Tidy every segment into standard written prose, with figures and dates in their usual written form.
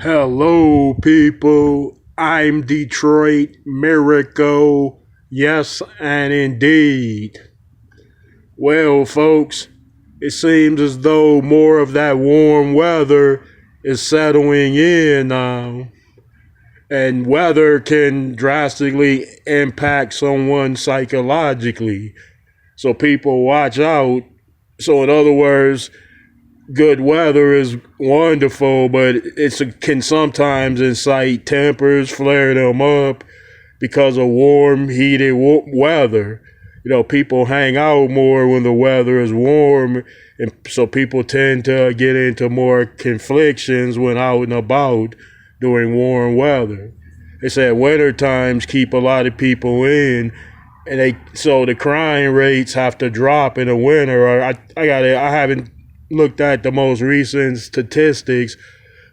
Hello, people. I'm Detroit Miracle. Yes, and indeed. Well, folks, it seems as though more of that warm weather is settling in now. And weather can drastically impact someone psychologically. So people watch out. So, in other words, good weather is wonderful, but it can sometimes incite tempers, flare them up because of warm, heated weather. People hang out more when the weather is warm, and so people tend to get into more conflictions when out and about during warm weather. They said winter times keep a lot of people in, and so the crime rates have to drop in the winter. I haven't looked at the most recent statistics,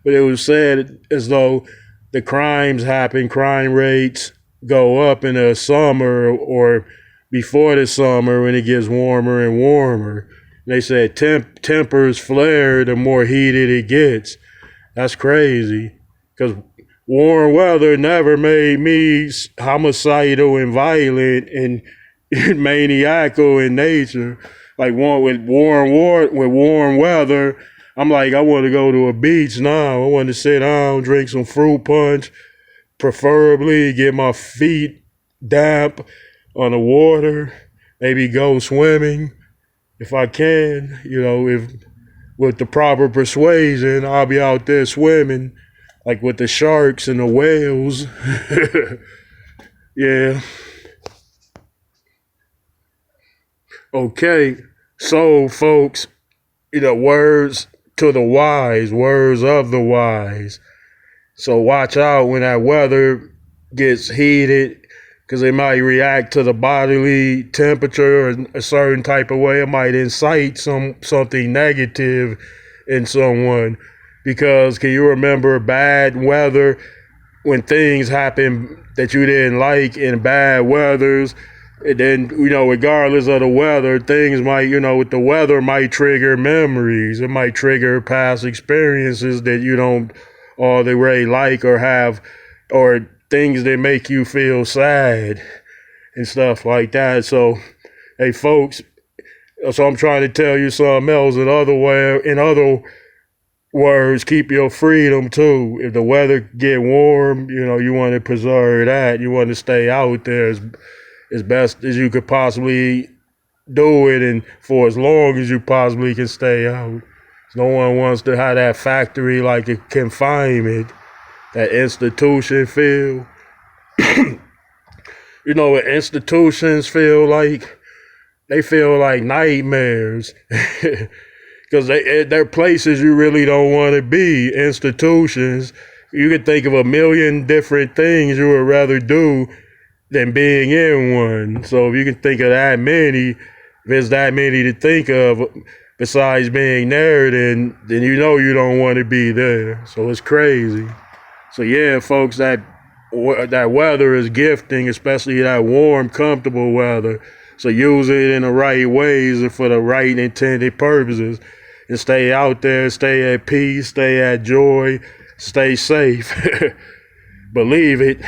but it was said as though the crime rates go up in the summer or before the summer when it gets warmer and warmer. They said tempers flare the more heated it gets. That's crazy, because warm weather never made me homicidal and violent and maniacal in nature. Like with warm weather, I'm like, I want to go to a beach now. I want to sit down, drink some fruit punch, preferably get my feet damp on the water, maybe go swimming if I can. If with the proper persuasion, I'll be out there swimming, like with the sharks and the whales. Yeah. Okay. So, folks, words to the wise, words of the wise. So watch out when that weather gets heated, because it might react to the bodily temperature in a certain type of way. It might incite something negative in someone. Because can you remember bad weather, when things happen that you didn't like in bad weathers? And then, regardless of the weather, things might, with the weather might trigger memories. It might trigger past experiences that you don't all the way like or have, or things that make you feel sad and stuff like that. So, hey, folks, so I'm trying to tell you something else. In other words, keep your freedom too. If the weather get warm, you want to preserve that. You want to stay out there as best as you could possibly do it, and for as long as you possibly can stay out. No one wants to have that factory like a confinement, that institution feel. What institutions feel like? They feel like nightmares. Because they're places you really don't want to be, institutions. You could think of a million different things you would rather do than being in one. So if you can think of that many, if there's that many to think of besides being there, then you don't want to be there. So it's crazy. So yeah, folks, that weather is gifting, especially that warm, comfortable weather. So use it in the right ways and for the right intended purposes. And stay out there, stay at peace, stay at joy, stay safe. Believe it.